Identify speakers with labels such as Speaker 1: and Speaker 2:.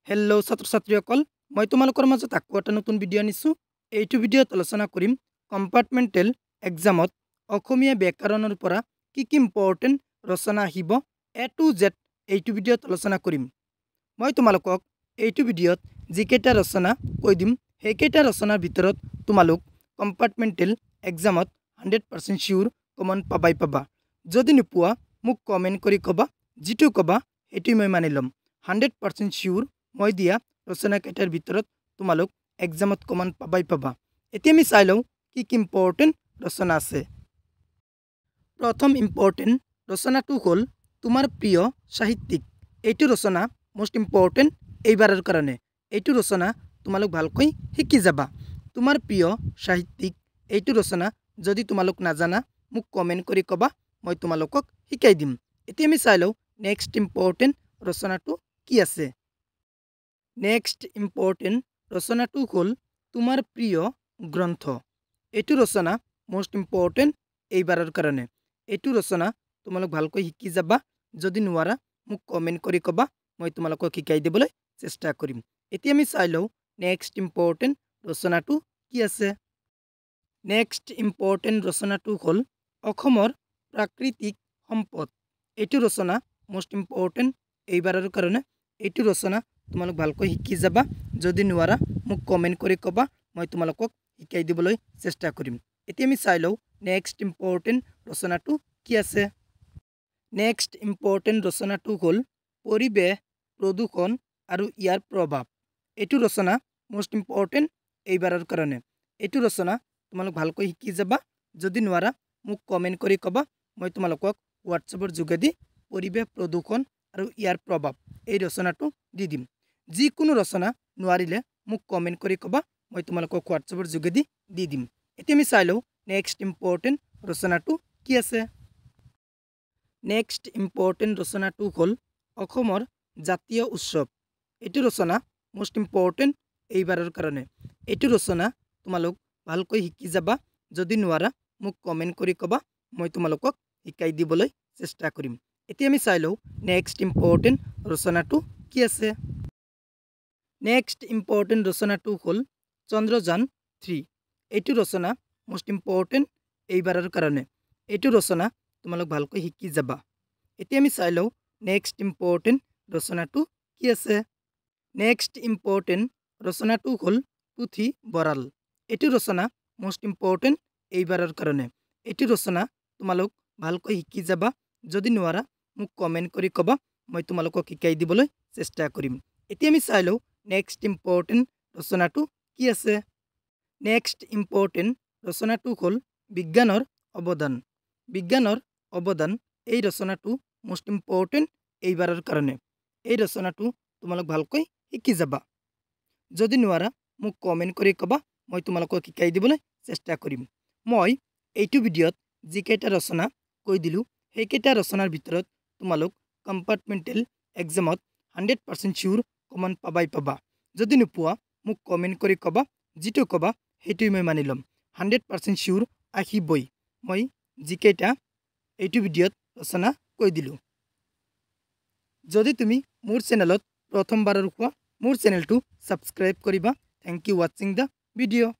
Speaker 1: Hello' ছাত্ৰ ছাত্ৰীসকল, মই তোমালোকৰ মাজত আকৌ এটা নতুন ভিডিঅ' আনিছোঁ। এইটো ভিডিঅ'ত আলোচনা কৰিম কম্পাৰ্টমেণ্টেল এক্সামত অসমীয়া ব্যাকৰণৰ পৰা কি ইম্পৰ্টেণ্ট ৰচনা আহিব A to Z। এইটো ভিডিঅ'ত আলোচনা কৰিম। মই তোমালোকক এইটো ভিডিঅ'ত যিকেইটা ৰচনা কৈ দিম, সেইকেইটা ৰচনাৰ ভিতৰত তোমালোক কম্পাৰ্টমেণ্টেল এক্সামত 100% চিয়ৰ কমন পাবা। যদি নোপোৱা মোক কমেণ্ট কৰি ক'বা, যিটো ক'বা সেইটোৱে মই মানি ল'ম। 100% চিয়ৰ মই দিয়া ৰচনাকেইটাৰ ভিতৰত তোমালোক এক্সামত কমন পাবা। এতিয়া আমি চাই লওঁ কি ইম্পৰ্টেণ্ট ৰচনা আছে। প্ৰথম ইম্পৰ্টেণ্ট ৰচনাটো হ'ল তোমাৰ প্ৰিয় সাহিত্যিক। এইটো ৰচনা মোষ্ট ইম্পৰ্টেণ্ট এইবাৰৰ কাৰণে। এইটো ৰচনা তোমালোক ভালকৈ শিকি যাবা। তোমাৰ প্ৰিয় সাহিত্যিক এইটো ৰচনা যদি তোমালোক নাজানা মোক কমেণ্ট কৰি ক'বা, মই তোমালোকক শিকাই দিম। এতিয়া আমি চাই লওঁ নেক্সট ইম্পৰ্টেণ্ট ৰচনাটো কি আছে। নেক্সট ইম্পৰ্টেণ্ট ৰচনাটো হ'ল তোমাৰ প্ৰিয় গ্ৰন্থ। এইটো ৰচনা মোষ্ট ইম্পৰ্টেণ্ট এইবাৰৰ কাৰণে। এইটো ৰচনা তোমালোক ভালকৈ শিকি যাবা। যদি নোৱাৰা মোক কমেণ্ট কৰি ক'বা, মই তোমালোকক শিকাই দিবলৈ চেষ্টা কৰিম। এতিয়া আমি চাই লওঁ নেক্সট ইম্পৰ্টেণ্ট ৰচনাটো কি আছে। নেক্সট ইম্পৰ্টেণ্ট ৰচনাটো হ'ল অসমৰ প্ৰাকৃতিক সম্পদ। এইটো ৰচনা মোষ্ট ইম্পৰ্টেণ্ট এইবাৰৰ কাৰণে। এইটো ৰচনা তোমালোক ভালকৈ শিকি যাবা। যদি নোৱাৰা মোক কমেণ্ট কৰি ক'বা, মই তোমালোকক শিকাই দিবলৈ চেষ্টা কৰিম। এতিয়া আমি চাই লওঁ নেক্সট ইম্পৰ্টেণ্ট ৰচনাটো কি আছে। নেক্সট ইম্পৰ্টেণ্ট ৰচনাটো হ'ল পৰিৱেশ প্ৰদূষণ আৰু ইয়াৰ প্ৰভাৱ। এইটো ৰচনা মোষ্ট ইম্পৰ্টেণ্ট এইবাৰৰ কাৰণে। এইটো ৰচনা তোমালোক ভালকৈ শিকি যাবা। যদি নোৱাৰা মোক কমেণ্ট কৰি ক'বা, মই তোমালোকক হোৱাটছএপৰ যোগেদি পৰিৱেশ প্ৰদূষণ আৰু ইয়াৰ প্ৰভাৱ এই ৰচনাটো দি দিম। যিকোনো ৰচনা নোৱাৰিলে মোক কমেণ্ট কৰি ক'বা, মই তোমালোকক হোৱাটছএপৰ যোগেদি দি দিম। এতিয়া আমি চাই লওঁ নেক্সট ইম্পৰ্টেণ্ট ৰচনাটো কি আছে। নেক্সট ইম্পৰ্টেণ্ট ৰচনাটো হ'ল অসমৰ জাতীয় উৎসৱ। এইটো ৰচনা মোষ্ট ইম্পৰ্টেণ্ট এইবাৰৰ কাৰণে। এইটো ৰচনা তোমালোক ভালকৈ শিকি যাবা। যদি নোৱাৰা মোক কমেণ্ট কৰি ক'বা, মই তোমালোকক শিকাই দিবলৈ চেষ্টা কৰিম। এতিয়া আমি চাই লওঁ নেক্সট ইম্পৰ্টেণ্ট ৰচনাটো কি আছে। নেক্সট ইম্পৰ্টেণ্ট ৰচনাটো হ'ল চন্দ্ৰযান-3। এইটো ৰচনা মোষ্ট ইম্পৰ্টেণ্ট এইবাৰৰ কাৰণে। এইটো ৰচনা তোমালোক ভালকৈ শিকি যাবা। এতিয়া আমি চাই লওঁ নেক্সট ইম্পৰ্টেণ্ট ৰচনাটো কি আছে। নেক্সট ইম্পৰ্টেণ্ট ৰচনাটো হ'ল পুথিভঁৰাল। এইটো ৰচনা মোষ্ট ইম্পৰ্টেণ্ট এইবাৰৰ কাৰণে। এইটো ৰচনা তোমালোক ভালকৈ শিকি যাবা। যদি নোৱাৰা মোক কমেণ্ট কৰি ক'বা, মই তোমালোকক শিকাই দিবলৈ চেষ্টা কৰিম। এতিয়া আমি চাই লওঁ নেক্সট ইম্পৰ্টেণ্ট ৰচনাটো কি আছে। নেক্সট ইম্পৰ্টেণ্ট ৰচনাটো হ'ল বিজ্ঞানৰ অৱদান। বিজ্ঞানৰ অৱদান এই ৰচনাটো মোষ্ট ইম্পৰ্টেণ্ট এইবাৰৰ কাৰণে। এই ৰচনাটো তোমালোক ভালকৈ শিকি যাবা। যদি নোৱাৰা মোক কমেণ্ট কৰি ক'বা, মই তোমালোকক শিকাই দিবলৈ চেষ্টা কৰিম। মই এইটো ভিডিঅ'ত যিকেইটা ৰচনা কৈ দিলোঁ, সেইকেইটা ৰচনাৰ ভিতৰত তোমালোক কম্পাৰ্টমেণ্টেল এক্সামত 100% চিয়ৰ কমন পাবা। যদি নোপোৱা মোক কমেণ্ট কৰি ক'বা, যিটো ক'বা সেইটোৱে মই মানি ল'ম। 100% চিয়ৰ আহিবই মই যিকেইটা এইটো ভিডিঅ'ত ৰচনা কৈ দিলোঁ। যদি তুমি মোৰ চেনেলত প্ৰথমবাৰৰ হোৱা, মোৰ চেনেলটো ছাবস্ক্ৰাইব কৰিবা। থেংক ইউ ৱাচিং দ্য ভিডিঅ'।